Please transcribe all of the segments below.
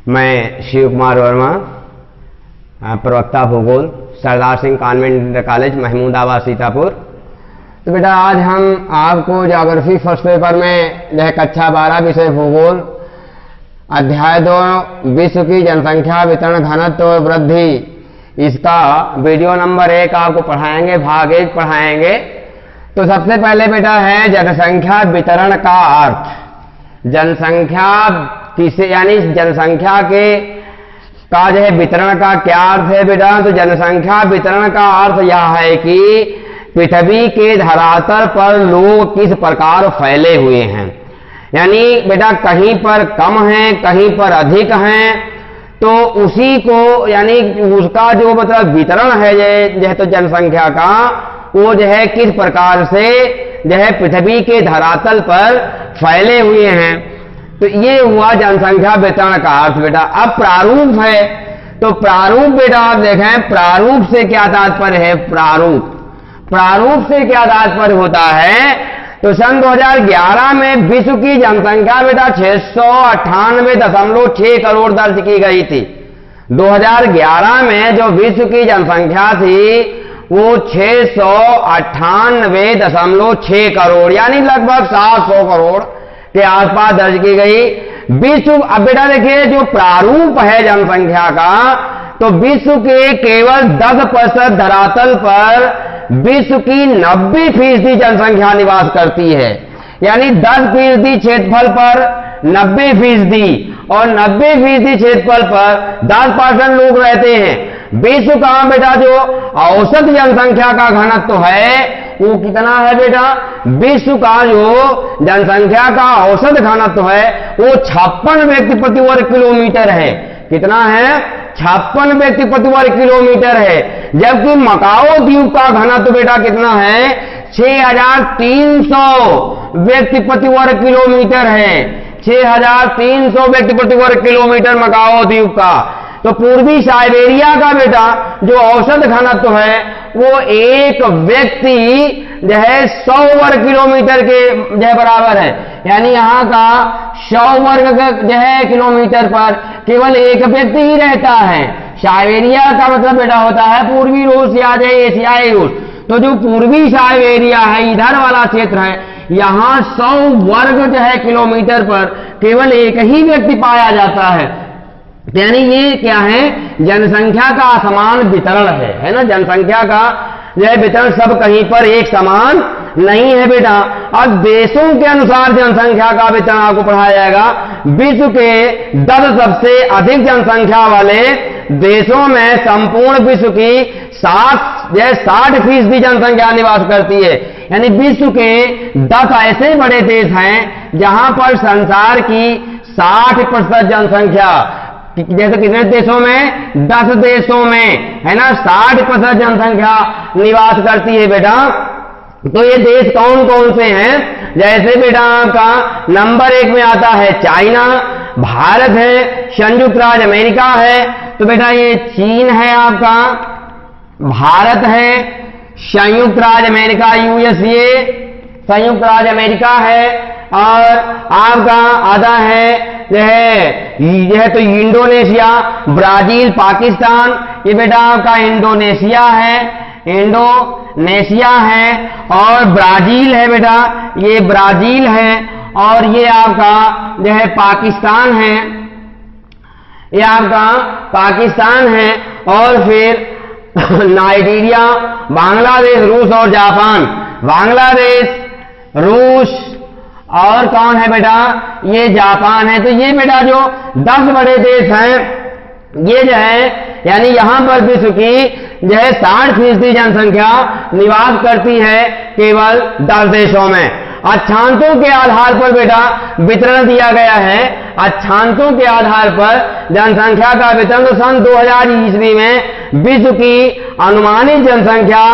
मैं शिव कुमार वर्मा, प्रवक्ता भूगोल, Sardar Singh convent inter college, Mahmudabad, Sitapur. तो बेटा आज हम आपको ज्योग्राफी फर्स्ट पेपर में जो है कक्षा 12 विषय भूगोल अध्याय 2 विश्व की जनसंख्या वितरण घनत्व और वृद्धि, इसका वीडियो नंबर 1 आपको पढ़ाएंगे, भाग 1 पढ़ाएंगे। तो सबसे पहले बेटा है जनसंख्या वितरण का अर्थ। जनसंख्या किसे यानी जनसंख्या के का जो है वितरण का क्या अर्थ है बेटा? तो जनसंख्या वितरण का अर्थ यह है कि पृथ्वी के धरातल पर लोग किस प्रकार फैले हुए हैं। यानी बेटा कहीं पर कम हैं, कहीं पर अधिक हैं, तो उसी को यानी उसका जो मतलब वितरण है जो है तो जनसंख्या का वो जो है किस प्रकार से जो है पृथ्वी के धरातल पर फैले हुए हैं। तो ये हुआ जनसंख्या वितरण का अर्थ बेटा। अब प्रारूप है, तो प्रारूप बेटा आप देखें, प्रारूप से क्या तात्पर्य है? प्रारूप से क्या तात्पर्य होता है? तो सन 2011 में विश्व की जनसंख्या बेटा 698.6 करोड़ दर्ज की गई थी। 2011 में जो विश्व की जनसंख्या थी वो 698.6 करोड़ यानी लगभग 700 करोड़ के आसपास दर्ज की गई। विश्व अब बेटा देखिए जो प्रारूप है जनसंख्या का, तो विश्व के केवल 10% धरातल पर विश्व की 90% जनसंख्या निवास करती है। यानी 10% क्षेत्रफल पर 90% और 90% क्षेत्रफल पर 10% लोग रहते हैं। विश्व का बेटा जो औसत जनसंख्या का घनत्व है वो कितना है बेटा? विश्व का जो जनसंख्या का औसत घनत्व है वो 56 व्यक्ति प्रति वर्ग किलोमीटर है। कितना है? 56 व्यक्ति प्रति वर्ग किलोमीटर है। जबकि मकाओ द्वीप का घनत्व बेटा कितना है? 6300 व्यक्ति प्रति वर्ग किलोमीटर है। 6300 व्यक्ति प्रति वर्ग किलोमीटर मकाओ द्वीप का। तो पूर्वी साइबेरिया का बेटा जो औसत घनत्व है वो एक व्यक्ति जो है 100 वर्ग किलोमीटर के जो है बराबर है। यानी यहाँ का 100 वर्ग जो है किलोमीटर पर केवल एक व्यक्ति ही रहता है। साइबेरिया का मतलब बेटा होता है पूर्वी रूस या जो एशियाई रूस। तो जो पूर्वी साइबेरिया है इधर वाला क्षेत्र है, यहाँ 100 वर्ग जो है किलोमीटर पर केवल एक ही व्यक्ति पाया जाता है। यानी ये क्या है? जनसंख्या का असमान वितरण है ना। जनसंख्या का यह वितरण सब कहीं पर एक समान नहीं है बेटा। अब देशों के अनुसार जनसंख्या का वितरण आपको पढ़ाया जाएगा। विश्व के 10 सबसे अधिक जनसंख्या वाले देशों में संपूर्ण विश्व की 60% जनसंख्या निवास करती है। यानी विश्व के 10 ऐसे बड़े देश हैं जहां पर संसार की 60% जनसंख्या, जैसे कितने देशों में? 10 देशों में है ना 60% जनसंख्या निवास करती है बेटा। तो ये देश कौन कौन से हैं? जैसे बेटा आपका नंबर 1 में आता है चाइना, भारत है, संयुक्त राज्य अमेरिका है। तो बेटा ये चीन है आपका, भारत है, संयुक्त राज्य अमेरिका यूएसए, संयुक्त राज्य अमेरिका है, और आपका आधा है यह है तो इंडोनेशिया, ब्राजील, पाकिस्तान। ये बेटा आपका इंडोनेशिया है और ब्राजील है बेटा, ये ब्राजील है। और ये आपका जो है पाकिस्तान है, ये आपका पाकिस्तान है। और फिर नाइजीरिया, बांग्लादेश, रूस और जापान। बांग्लादेश, रूस और कौन है बेटा? ये जापान है। तो ये बेटा जो 10 बड़े देश हैं ये जो है यानी यहां पर विश्व की जो है 60% जनसंख्या निवास करती है केवल 10 देशों में। अक्षांशों के आधार पर बेटा वितरण दिया गया है। अक्षांशों के आधार पर जनसंख्या का वितरण तो सन 2000 ईस्वी में विश्व की अनुमानित जनसंख्या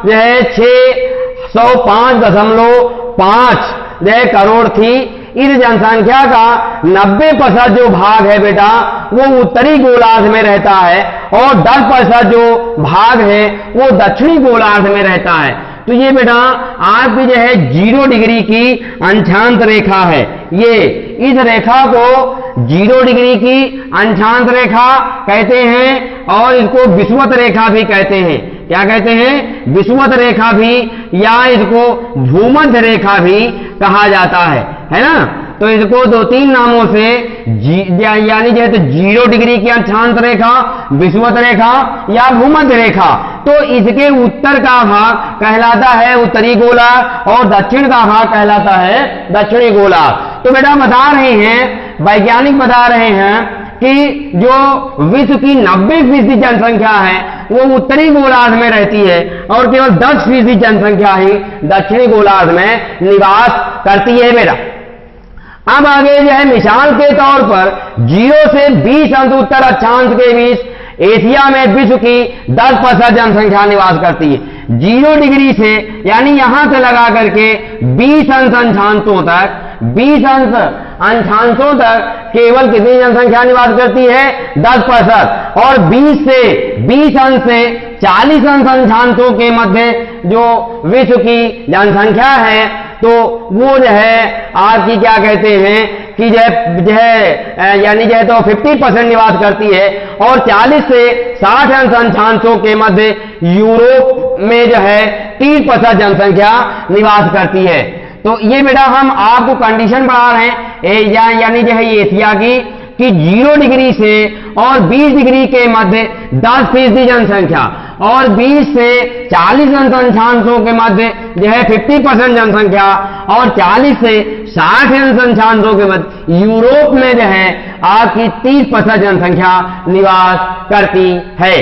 जो है 605.5 करोड़ थी। इस जनसंख्या का 90% जो भाग है बेटा वो उत्तरी गोलार्ध में रहता है और 10% जो भाग है वो दक्षिणी गोलार्ध में रहता है। तो ये बेटा आपकी जो है 0 डिग्री की अंशांत रेखा है। ये इस रेखा को 0 डिग्री की अंशांत रेखा कहते हैं और इसको विषुवत रेखा भी कहते हैं। क्या कहते हैं? विषुवत रेखा भी, या इसको भूमध्य रेखा भी कहा जाता है ना। तो इसको 2-3 नामों से यानी जो है तो 0 डिग्री की अक्षांत रेखा, विषुवत रेखा या भूमध्य रेखा। तो इसके उत्तर का भाग कहलाता है उत्तरी गोलार्ध और दक्षिण का भाग कहलाता है दक्षिणी गोलार्ध। तो बेटा बता रहे हैं, वैज्ञानिक बता रहे हैं कि जो विश्व की 90% जनसंख्या है वो उत्तरी गोलार्ध में रहती है और केवल 10% जनसंख्या ही दक्षिणी गोलार्ध में निवास करती है बेटा। अब आगे जो है मिसाल के तौर पर 0 से 20 अंश उत्तर अक्षांश के बीच एशिया में विश्व की 10% जनसंख्या निवास करती है। 0 डिग्री से यानी यहां से लगा करके 20 अंश अंशांशों तक, 20 अंश अंशांशों तक केवल कितनी जनसंख्या निवास करती है? 10%। और 20 अंश से 40 अंश अंशांशों के मध्य जो विश्व की जनसंख्या है तो वो जो है आपकी क्या कहते हैं कि जो है यानी जो है तो 50% निवास करती है। और 40 से 60 अंश अंशांशों के मध्य यूरोप में जो है 30% जनसंख्या निवास करती है। तो ये बेटा हम आपको कंडीशन बढ़ा रहे हैं यानी जो है ये एशिया की कि 0 डिग्री से और 20 डिग्री के मध्य 10% जनसंख्या और 20 से 40 अंश अंशांशों के मध्य जो है 50% जनसंख्या और 40 से 60 अंश अंशांशों के मध्य यूरोप में जो है आपकी 30% जनसंख्या निवास करती है।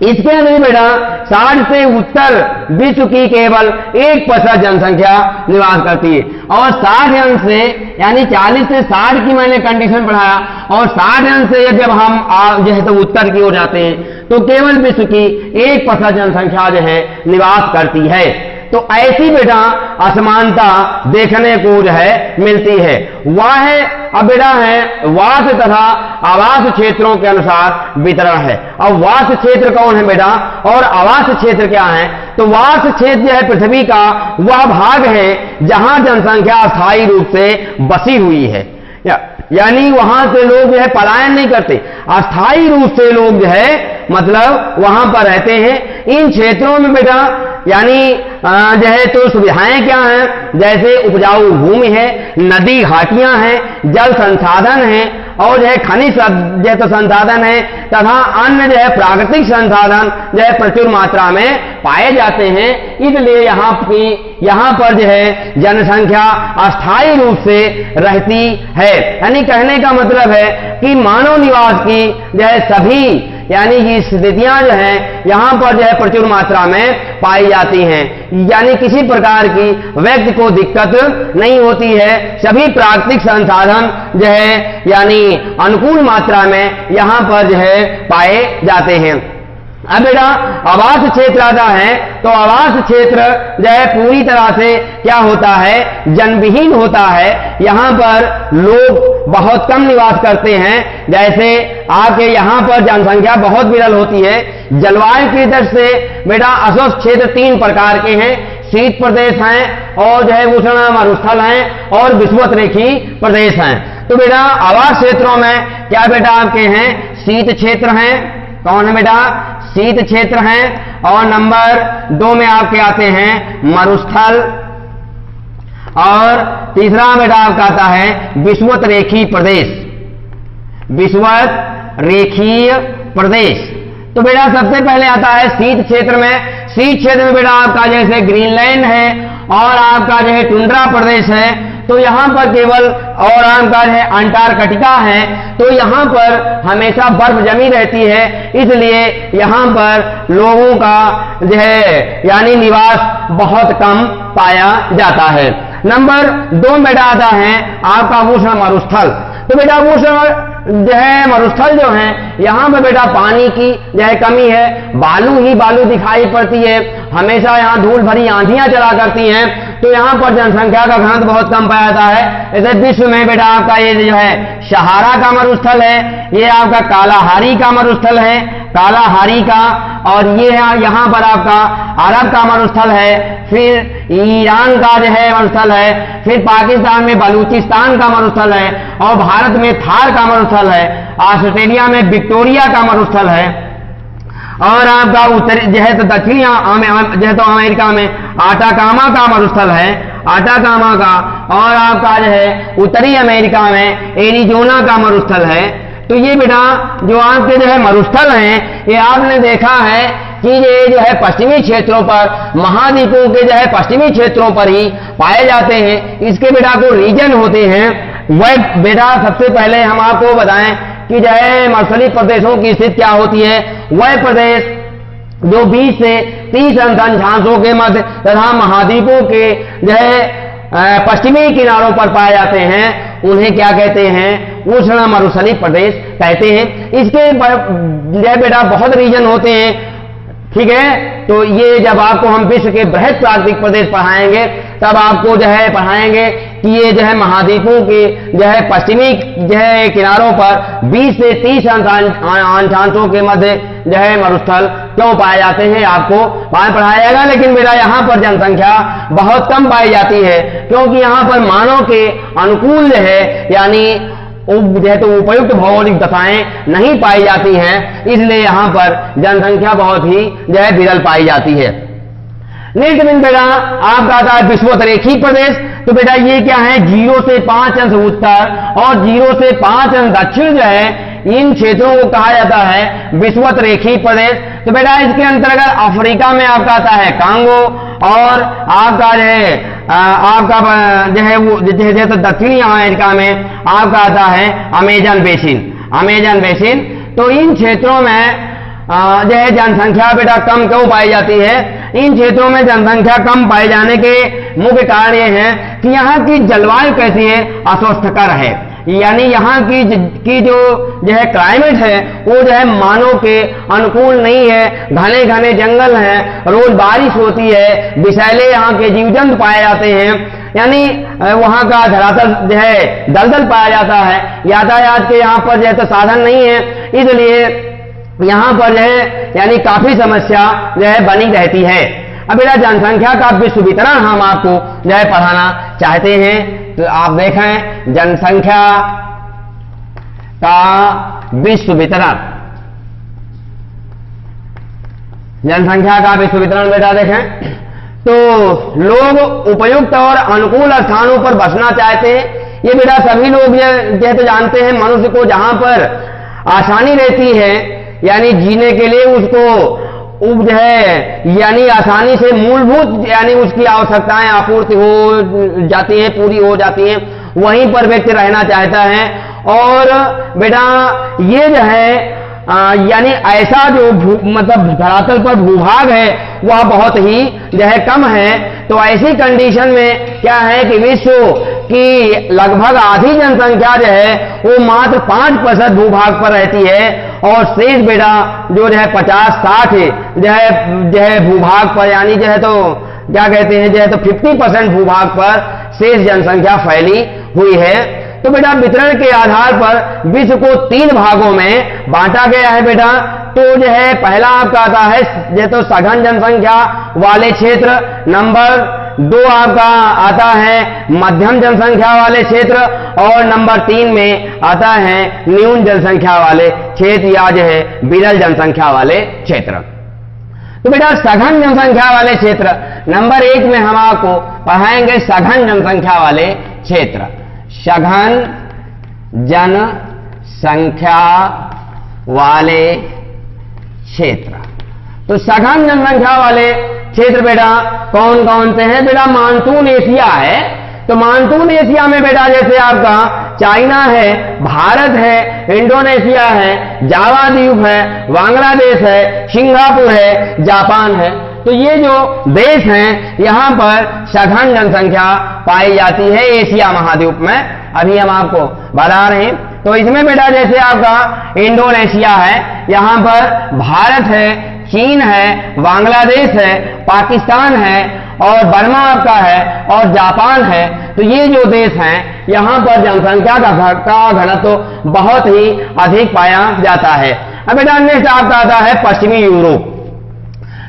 इसके अंदर बेटा 60 से उत्तर विश्व की केवल 1% जनसंख्या निवास करती है और 60 अंश से यानी 40 से 60 की मैंने कंडीशन बढ़ाया और 60 अंश से जब हम जो है तो उत्तर की ओर जाते हैं तो केवल विश्व की 1% जनसंख्या जो है निवास करती है। तो ऐसी बेटा असमानता देखने को जो है मिलती है। वह अब बेटा है वास तथा आवास क्षेत्रों के अनुसार वितरण है। अब वास क्षेत्र कौन है बेटा और आवास क्षेत्र क्या है? तो वास क्षेत्र जो है पृथ्वी का वह भाग है जहां जनसंख्या अस्थायी रूप से बसी हुई है, यानी वहां से लोग जो है पलायन नहीं करते, अस्थायी रूप से लोग जो है मतलब वहां पर रहते हैं। इन क्षेत्रों में बेटा यानी जो है तो सुविधाएं क्या हैं? जैसे उपजाऊ भूमि है, नदी घाटियां हैं, जल संसाधन है और जो है खनिज जो तो संसाधन है तथा अन्य जो है प्राकृतिक संसाधन जो है प्रचुर मात्रा में पाए जाते हैं। इसलिए यहाँ पर जो है जनसंख्या अस्थायी रूप से रहती है। यानी कहने का मतलब है कि मानव निवास की जो है सभी यानी ये स्थितियां जो है यहां पर जो है प्रचुर मात्रा में पाई जाती हैं, यानी किसी प्रकार की व्यक्ति को दिक्कत नहीं होती है। सभी प्राकृतिक संसाधन जो है यानी अनुकूल मात्रा में यहां पर जो है पाए जाते हैं। अब बेटा आवास क्षेत्र आता है तो आवास क्षेत्र जो है पूरी तरह से क्या होता है? जनविहीन होता है। यहां पर लोग बहुत कम निवास करते हैं। जैसे आपके यहां पर जनसंख्या बहुत विरल होती है। जलवायु की दृष्टि से बेटा अस्वस्थ क्षेत्र 3 प्रकार के हैं। शीत प्रदेश हैं और जो है उष्ण मरुस्थल हैं और विषुवत रेखी प्रदेश हैं। तो बेटा आवास क्षेत्रों में क्या बेटा आपके हैं? शीत क्षेत्र हैं। कौन है बेटा? शीत क्षेत्र हैं। और नंबर 2 में आपके आते हैं मरुस्थल और तीसरा बेटा आपका आता है विषुवत रेखी प्रदेश। विषुवत रेखीय प्रदेश। तो बेटा सबसे पहले आता है शीत क्षेत्र में। शीत क्षेत्र में बेटा आपका जैसे ग्रीनलैंड है और आपका जो है टुंड्रा प्रदेश है। तो यहां पर केवल और आपका जो है अंटार्कटिका है। तो यहां पर हमेशा बर्फ जमी रहती है, इसलिए यहां पर लोगों का जो है यानी निवास बहुत कम पाया जाता है। नंबर 2 बेटा आता है आपका उष्ण मरुस्थल। तो बेटा उष्ण जो है मरुस्थल जो है, यहाँ पे बेटा पानी की जो है कमी है, बालू ही बालू दिखाई पड़ती है, हमेशा यहाँ धूल भरी आंधियां चला करती हैं, तो यहाँ पर जनसंख्या का घनत्व बहुत कम पाया जाता है। जैसे विश्व में बेटा आपका ये जो है सहारा का मरुस्थल है, ये आपका कालाहारी का मरुस्थल है, कालाहारी का, और ये यहाँ पर आपका अरब का मरुस्थल है, फिर ईरान का जो है मरुस्थल है, फिर पाकिस्तान में बलूचिस्तान का मरुस्थल है, और भारत में थार का मरुस्थल है, ऑस्ट्रेलिया में विक्टोरिया का मरुस्थल है, और आपका उत्तरी जो है तो दक्षिणी जो है तो अमेरिका में आटाकामा का मरुस्थल है, आटाकामा का, और आपका जो है उत्तरी अमेरिका में एरिजोना का मरुस्थल है। तो ये बेटा जो आपके जो है मरुस्थल हैं, ये आपने देखा है कि ये जो है पश्चिमी क्षेत्रों पर, महाद्वीपों के जो है पश्चिमी क्षेत्रों पर ही पाए जाते हैं। इसके बेटा को रीजन होते हैं। वह बेटा सबसे पहले हम आपको बताएं कि जो है मरुस्थलीय प्रदेशों की स्थिति क्या होती है। वह प्रदेश जो 20 से 30 अंशांशों के मध्य तथा महाद्वीपों के जो है पश्चिमी किनारों पर पाए जाते हैं, उन्हें क्या कहते हैं, उष्ण मरुस्थलीय प्रदेश कहते हैं। इसके जो बेटा बहुत रीजन होते हैं, ठीक है। तो ये जब आपको हम विश्व के बृहद प्राकृतिक प्रदेश पढ़ाएंगे, तब आपको जो है पढ़ाएंगे कि ये जो है महाद्वीपों के जो है पश्चिमी जो है किनारों पर 20 से 30 अंशांशों के मध्य जो है मरुस्थल क्यों पाए जाते हैं, आपको वहां पढ़ाया जाएगा। लेकिन मेरा यहाँ पर जनसंख्या बहुत कम पाई जाती है, क्योंकि यहाँ पर मानव के अनुकूल जो है यानी जो है तो उपयुक्त भौगोलिक दशाएं नहीं पाई जाती हैं, इसलिए यहां पर जनसंख्या बहुत ही जो है विरल पाई जाती है। नेक्स्ट दिन बेटा आपका आता है विषुवतरेखीय प्रदेश। तो बेटा ये क्या है, 0 से 5 अंश उत्तर और 0 से 5 अंश दक्षिण जो है, इन क्षेत्रों को कहा जाता है विषुवतरेखीय प्रदेश। तो बेटा इसके अंतर्गत अफ्रीका में आपका आता है कांगो, और आपका जो है आपका जो है वो जैसे तो दक्षिणी अमेरिका में आपका आता है अमेजन बेसिन, अमेजन बेसिन। तो इन क्षेत्रों में जो है जनसंख्या बेटा कम क्यों पाई जाती है। इन क्षेत्रों में जनसंख्या कम पाए जाने के मुख्य कारण ये है कि यहाँ की जलवायु कैसी है, अस्वस्थकर है, यानी यहाँ की जो है क्लाइमेट है वो जो है मानव के अनुकूल नहीं है। घने घने जंगल हैं, रोज बारिश होती है, विषैले यहाँ के जीव जंतु पाए जाते हैं, यानी वहाँ का धरातल जो है दलदल पाया जाता है। यातायात के यहाँ पर जो है तो साधन नहीं है, इसलिए यहाँ पर जो है यानी काफी समस्या जो है बनी रहती है। अब बेटा जनसंख्या का विश्व वितरण हम आपको जो है पढ़ाना चाहते हैं। तो आप देखें जनसंख्या का विश्व वितरण, जनसंख्या का विश्व वितरण बेटा देखें तो लोग उपयुक्त और अनुकूल स्थानों पर बसना चाहते हैं। ये बेटा सभी लोग ये तो जानते हैं, मनुष्य को जहां पर आसानी रहती है यानी जीने के लिए उसको जो है यानी आसानी से मूलभूत यानी उसकी आवश्यकताएं आपूर्ति हो जाती हैं, पूरी हो जाती हैं, वहीं पर व्यक्ति रहना चाहता है। और बेटा ये जो है यानी ऐसा जो मतलब धरातल पर भूभाग है वह बहुत ही जो है कम है। तो ऐसी कंडीशन में क्या है कि विश्व की लगभग आधी जनसंख्या जो है वो मात्र 5% भूभाग पर रहती है, और शेष बेटा जो है 50-60 जो है भूभाग पर यानी जो है तो क्या कहते हैं जो है तो 50% भूभाग पर शेष जनसंख्या फैली हुई है। तो बेटा वितरण के आधार पर विश्व को 3 भागों में बांटा गया है बेटा। तो जो है पहला आपका आता है जो तो सघन जनसंख्या वाले क्षेत्र, नंबर 2 आपका आता है मध्यम जनसंख्या वाले क्षेत्र, और नंबर 3 में आता है न्यून जनसंख्या वाले क्षेत्र या जो है विरल जनसंख्या वाले क्षेत्र। तो बेटा सघन जनसंख्या वाले क्षेत्र नंबर 1 में हम आपको पढ़ाएंगे सघन जनसंख्या वाले क्षेत्र, सघन जनसंख्या वाले क्षेत्र। तो सघन जनसंख्या वाले क्षेत्र बेटा कौन कौन से हैं, बेटा मानसून एशिया है। तो मानसून एशिया में बेटा जैसे आपका चाइना है, भारत है, इंडोनेशिया है, जावा द्वीप है, बांग्लादेश है, सिंगापुर है, जापान है। तो ये जो देश हैं यहां पर सघन जनसंख्या पाई जाती है एशिया महाद्वीप में। अभी हम आपको बता रहे हैं तो इसमें बेटा जैसे आपका इंडोनेशिया है, यहां पर भारत है, चीन है, बांग्लादेश है, पाकिस्तान है और बर्मा आपका है और जापान है। तो ये जो देश हैं यहां पर जनसंख्या का घनत्व तो बहुत ही अधिक पाया जाता है। अब बेटा नेक्स्ट आपका आता है पश्चिमी यूरोप।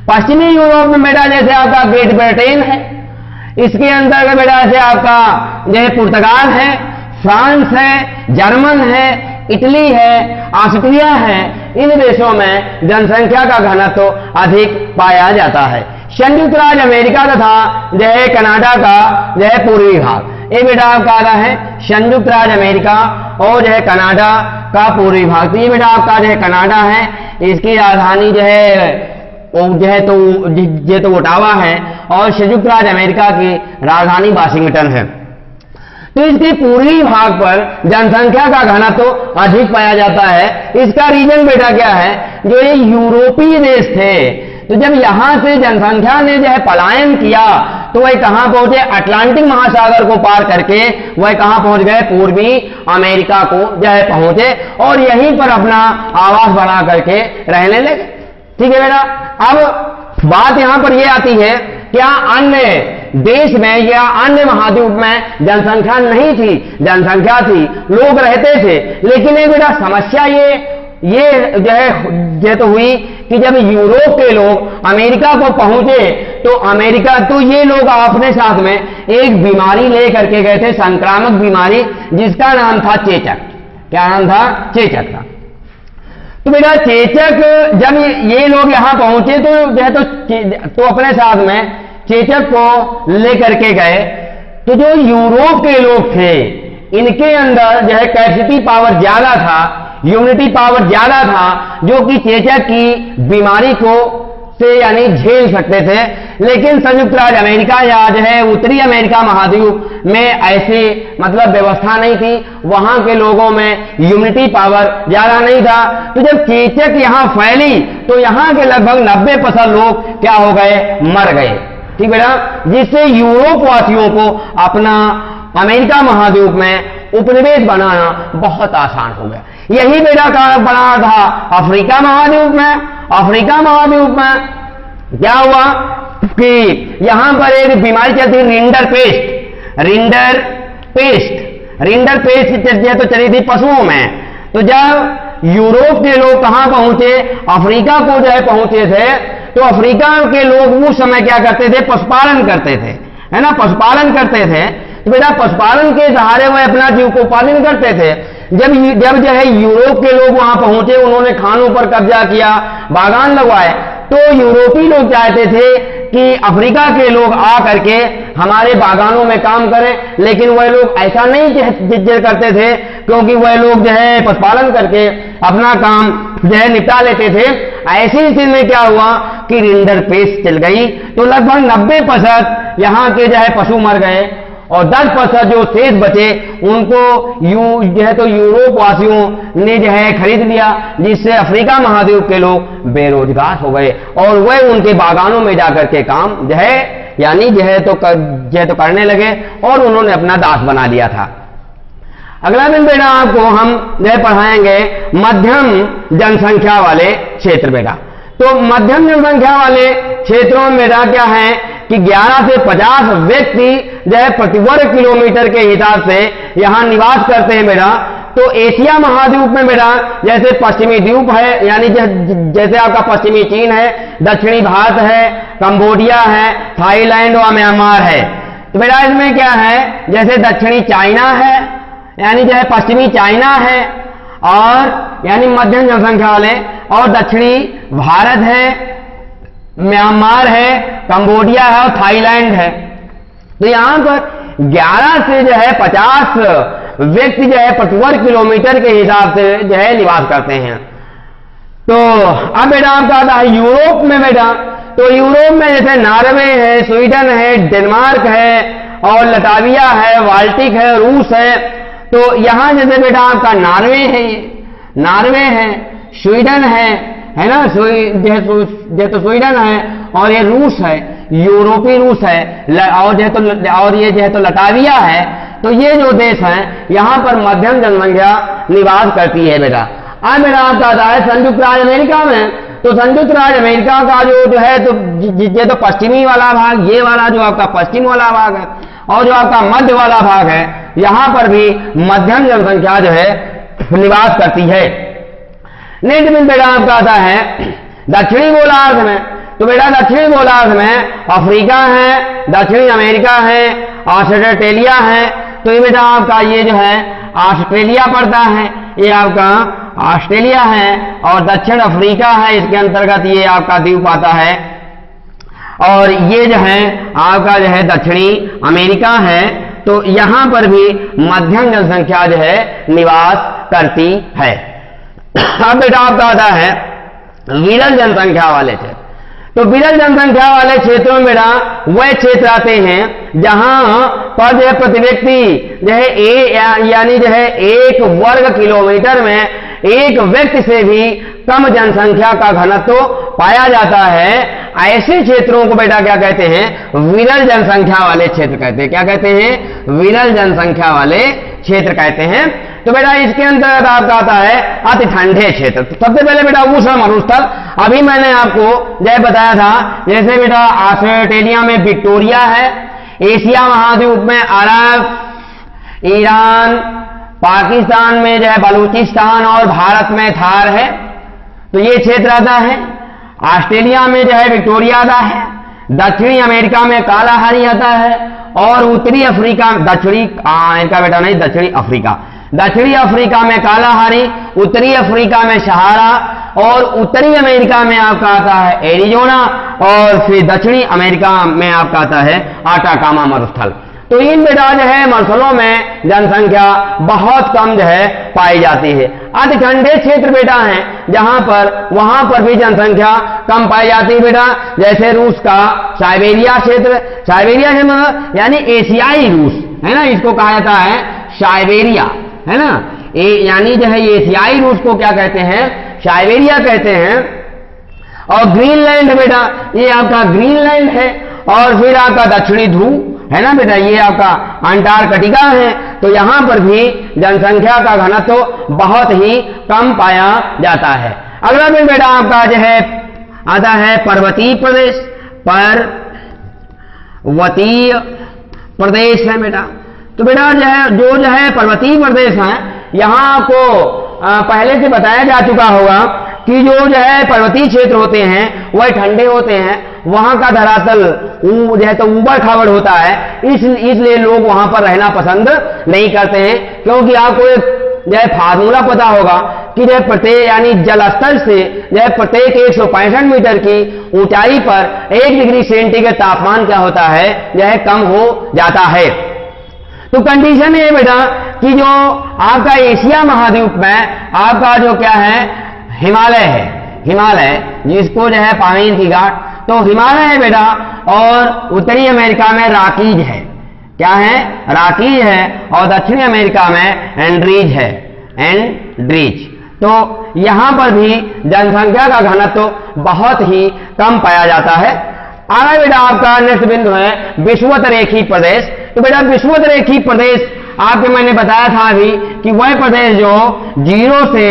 पश्चिमी यूरोप में बेटा जैसे आपका ग्रेट ब्रिटेन है, इसके अंदर बेटा जैसे आपका जो पुर्तगाल है, फ्रांस है, जर्मन है, इटली है, ऑस्ट्रिया है। इन देशों में जनसंख्या का घनत्व तो अधिक पाया जाता है। संयुक्त राज्य अमेरिका तथा जो है कनाडा का जो है पूर्वी भाग, ये बेटा आपका आता है संयुक्त राज्य अमेरिका और जो है कनाडा का पूर्वी भाग। तो ये बेटा आपका जो है कनाडा है, इसकी राजधानी जो है तो ओटावा है और संयुक्त राज्य अमेरिका की राजधानी वाशिंगटन है। तो इसके पूर्वी भाग पर जनसंख्या का घनत्व तो अधिक पाया जाता है। इसका रीजन बेटा क्या है, जो ये यूरोपीय देश थे, तो जब यहां से जनसंख्या ने जो है पलायन किया तो वह कहां पहुंचे, अटलांटिक महासागर को पार करके वह कहां पहुंच गए, पूर्वी अमेरिका को जो है पहुंचे और यहीं पर अपना आवास बना करके रहने लगे। ठीक है बेटा, अब बात यहां पर यह आती है, क्या अन्य देश में या अन्य महाद्वीप में जनसंख्या नहीं थी? जनसंख्या थी, लोग रहते थे, लेकिन एक बेटा समस्या ये जो है तो हुई कि जब यूरोप के लोग अमेरिका को पहुंचे तो ये लोग अपने साथ में एक बीमारी लेकर के गए थे, संक्रामक बीमारी, जिसका नाम था चेचक। क्या नाम था? चेचक था। तो बेटा चेचक जब ये लोग यहां पहुंचे तो जो है तो अपने साथ में चेचक को लेकर के गए। तो जो यूरोप के लोग थे इनके अंदर जो है कैपेसिटी पावर ज्यादा था, ह्यूमिडिटी पावर ज्यादा था, जो कि चेचक की बीमारी को से यानी झेल सकते थे। लेकिन संयुक्त राज्य अमेरिका या जो है उत्तरी अमेरिका महाद्वीप में ऐसी मतलब व्यवस्था नहीं थी, वहां के लोगों में ह्यूमिडिटी पावर ज्यादा नहीं था। तो जब चेचक यहां फैली तो यहां के लगभग 90% लोग क्या हो गए, मर गए। ठीक बेटा, जिससे यूरोप वासियों को अपना अमेरिका महाद्वीप में उपनिवेश बनाना बहुत आसान हो गया। यही बेटा कारण बना था अफ्रीका महाद्वीप में। अफ्रीका महाद्वीप में क्या हुआ कि यहां पर एक बीमारी चलती है, रिंडर पेस्ट तो चली थी पशुओं में। तो जब यूरोप के लोग कहां पहुंचे, अफ्रीका को जो है पहुंचे थे, तो अफ्रीका के लोग उस समय क्या करते थे, पशुपालन करते थे, है ना, पशुपालन करते थे। तो बेटा पशुपालन के सहारे वह अपना जीविकोपार्जन करते थे। जब जो है यूरोप के लोग वहां पहुंचे, उन्होंने खानों पर कब्जा किया, बागान लगवाए, तो यूरोपी लोग चाहते थे कि अफ्रीका के लोग आ करके हमारे बागानों में काम करें, लेकिन वह लोग ऐसा नहीं करते थे, क्योंकि वह लोग जो है पशुपालन करके अपना काम जो है निपटा लेते थे। ऐसी स्थिति में क्या हुआ कि रिंडर पेस्ट चल गई, तो लगभग 90% यहां के जो है पशु मर गए और 10% जो शेष बचे उनको जो है तो यूरोप वासियों ने जो है खरीद लिया, जिससे अफ्रीका महाद्वीप के लोग बेरोजगार हो गए और वह उनके बागानों में जाकर के काम जो है यानी जो है तो करने लगे और उन्होंने अपना दास बना लिया था। अगला दिन बेटा आपको हम जो है पढ़ाएंगे मध्यम जनसंख्या वाले क्षेत्र। बेटा तो मध्यम जनसंख्या वाले क्षेत्रों में बेटा क्या है कि 11 से 50 व्यक्ति जो है प्रति वर्ग किलोमीटर के हिसाब से यहां निवास करते हैं। बेटा तो एशिया महाद्वीप में बेटा जैसे पश्चिमी द्वीप है, यानी जैसे आपका पश्चिमी चीन है, दक्षिणी भारत है, कंबोडिया है, थाईलैंड और म्यांमार है। तो बेटा इसमें क्या है, जैसे दक्षिणी चाइना है, यानी जो है पश्चिमी चाइना है और यानी मध्यम जनसंख्या वाले, और दक्षिणी भारत है, म्यांमार है, कंबोडिया है और थाईलैंड है। तो यहां पर 11 से जो है 50 व्यक्ति जो है प्रति वर्ग किलोमीटर के हिसाब से जो है निवास करते हैं। तो अब बेटा आपका आता है यूरोप में। बेटा तो यूरोप में जैसे नॉर्वे है, स्वीडन है, डेनमार्क है और लटाविया है, बाल्टिक है, रूस है। तो यहां जैसे बेटा आपका नॉर्वे है, ये स्वीडन है ना, तो स्वीडन है और ये रूस है, यूरोपीय रूस है, और ये जो है तो लटाविया है, तो ये जो देश है यहाँ पर मध्यम जनसंख्या निवास करती है बेटा। अब बेटा आपका आता है संयुक्त राज्य अमेरिका में। तो संयुक्त राज्य अमेरिका का जो है तो ये तो पश्चिमी वाला भाग, ये वाला जो आपका पश्चिम वाला भाग है, और जो आपका मध्य वाला भाग है यहां पर भी मध्यम जनसंख्या जो है निवास करती है। नेक्स्ट में बेटा आपका आता है दक्षिणी गोलार्ध में। तो बेटा दक्षिणी गोलार्ध में अफ्रीका है, दक्षिणी अमेरिका है, ऑस्ट्रेलिया है। तो ये बेटा आपका ये जो है ऑस्ट्रेलिया पड़ता है, ये आपका ऑस्ट्रेलिया है, और दक्षिण अफ्रीका है, इसके अंतर्गत ये आपका द्वीप आता है। और ये जो है आपका जो है दक्षिणी अमेरिका है। तो यहां पर भी मध्यम जनसंख्या जो है निवास करती है। अब बेटा आपका आता है विरल जनसंख्या वाले क्षेत्र। तो विरल जनसंख्या वाले क्षेत्रों में बेटा वह क्षेत्र आते हैं जहां पर जो है प्रति व्यक्ति जो है यानी जो है 1 वर्ग किलोमीटर में एक व्यक्ति से भी कम जनसंख्या का घनत्व पाया जाता है। ऐसे क्षेत्रों को बेटा क्या कहते हैं? विरल जनसंख्या वाले क्षेत्र कहते हैं। क्या कहते हैं? विरल जनसंख्या वाले क्षेत्र कहते हैं। तो बेटा इसके अंतर्गत आपका आता है अति ठंडे क्षेत्र। तो सबसे पहले बेटा उष्ण मरुस्थल, अभी मैंने आपको जय बताया था, जैसे बेटा ऑस्ट्रेलिया में विक्टोरिया है, एशिया महाद्वीप में अरब, ईरान, पाकिस्तान में जो है बलूचिस्तान और भारत में थार है। तो ये क्षेत्र आता है। ऑस्ट्रेलिया में जो है विक्टोरिया आता है, दक्षिणी अमेरिका में कालाहारी आता है, और उत्तरी अफ्रीका, दक्षिणी अमेरिका बेटा नहीं, दक्षिणी अफ्रीका, दक्षिणी अफ्रीका में कालाहारी, उत्तरी अफ्रीका में सहारा, और उत्तरी अमेरिका में आपका आता है एरिजोना, और फिर दक्षिणी अमेरिका में आपका आता है आटाकामा मरुस्थल। तो इन बेटा जो है मरुस्थलों में जनसंख्या बहुत कम जो है पाई जाती है। अति ठंडे क्षेत्र बेटा हैं जहां पर, वहां पर भी जनसंख्या कम पाई जाती है बेटा। जैसे रूस का साइबेरिया क्षेत्र, साइबेरिया है मतलब यानी एशियाई रूस है ना, इसको कहा जाता है साइबेरिया है ना। यानी जो है एशियाई रूस को क्या कहते हैं? साइबेरिया कहते हैं। और ग्रीनलैंड बेटा ये आपका ग्रीनलैंड है। और फिर आपका दक्षिणी ध्रुव है ना बेटा, ये आपका अंटार्कटिका है। तो यहां पर भी जनसंख्या का घनत्व बहुत ही कम पाया जाता है। अगला भी बेटा आपका जो है आता है पर्वतीय प्रदेश। पर्वतीय प्रदेश है बेटा। तो बेटा जो है पर्वतीय प्रदेश है, यहां आपको पहले से बताया जा चुका होगा कि जो है पर्वतीय क्षेत्र होते हैं वह ठंडे होते हैं, वहां का धरातल जो है तो ऊबड़ खाबड़ होता है, इसलिए लोग वहां पर रहना पसंद नहीं करते हैं। क्योंकि आपको एक जो है फार्मूला पता होगा कि जो प्रत्येक यानी जल स्तर से जो है प्रत्येक 165 मीटर की ऊंचाई पर 1 डिग्री सेंटीग्रेड तापमान क्या होता है, जो है कम हो जाता है। तो कंडीशन है बेटा कि जो आपका एशिया महाद्वीप में आपका जो क्या है हिमालय है, हिमालय जिसको जो है पामीर की घाट, तो हिमालय है बेटा। और उत्तरी अमेरिका में रॉकीज है, क्या है? रॉकीज है। और दक्षिणी अमेरिका में एंड्रीज है, एंड्रीज। तो यहां पर भी जनसंख्या का घनत्व बहुत ही कम पाया जाता है। आगे बेटा आपका नेक्स्ट बिंदु है विषुवतरेखी प्रदेश। तो बेटा विषुवतरेखी प्रदेश आपके मैंने बताया था अभी कि वह प्रदेश जो 0 से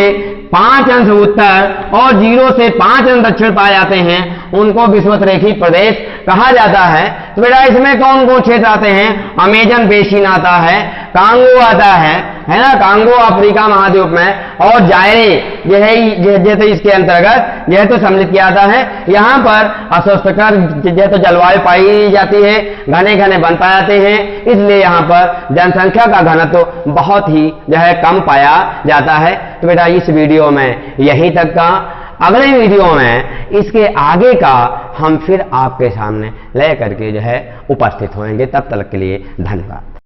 5 अंश उत्तर और 0 से 5 अंश दक्षिण पाए जाते हैं उनको विषुवतरेखी प्रदेश कहा जाता है। तो बेटा इसमें कौन कौन क्षेत्र आते हैं? अमेजन बेसिन आता है, कांगो आता है ना, कांगो अफ्रीका महाद्वीप में, और जायरे जैसे इसके अंतर्गत यह तो सम्मिलित किया जाता है। यहाँ पर अस्वस्थकर जैसे जलवायु पाई जाती है, घने घने वन पाए जाते हैं, इसलिए यहाँ पर जनसंख्या का घनत्व बहुत ही जो है कम पाया जाता है। तो बेटा इस वीडियो में यहीं तक का। अगले वीडियो में इसके आगे का हम फिर आपके सामने ले करके जो है उपस्थित होंगे। तब तक के लिए धन्यवाद।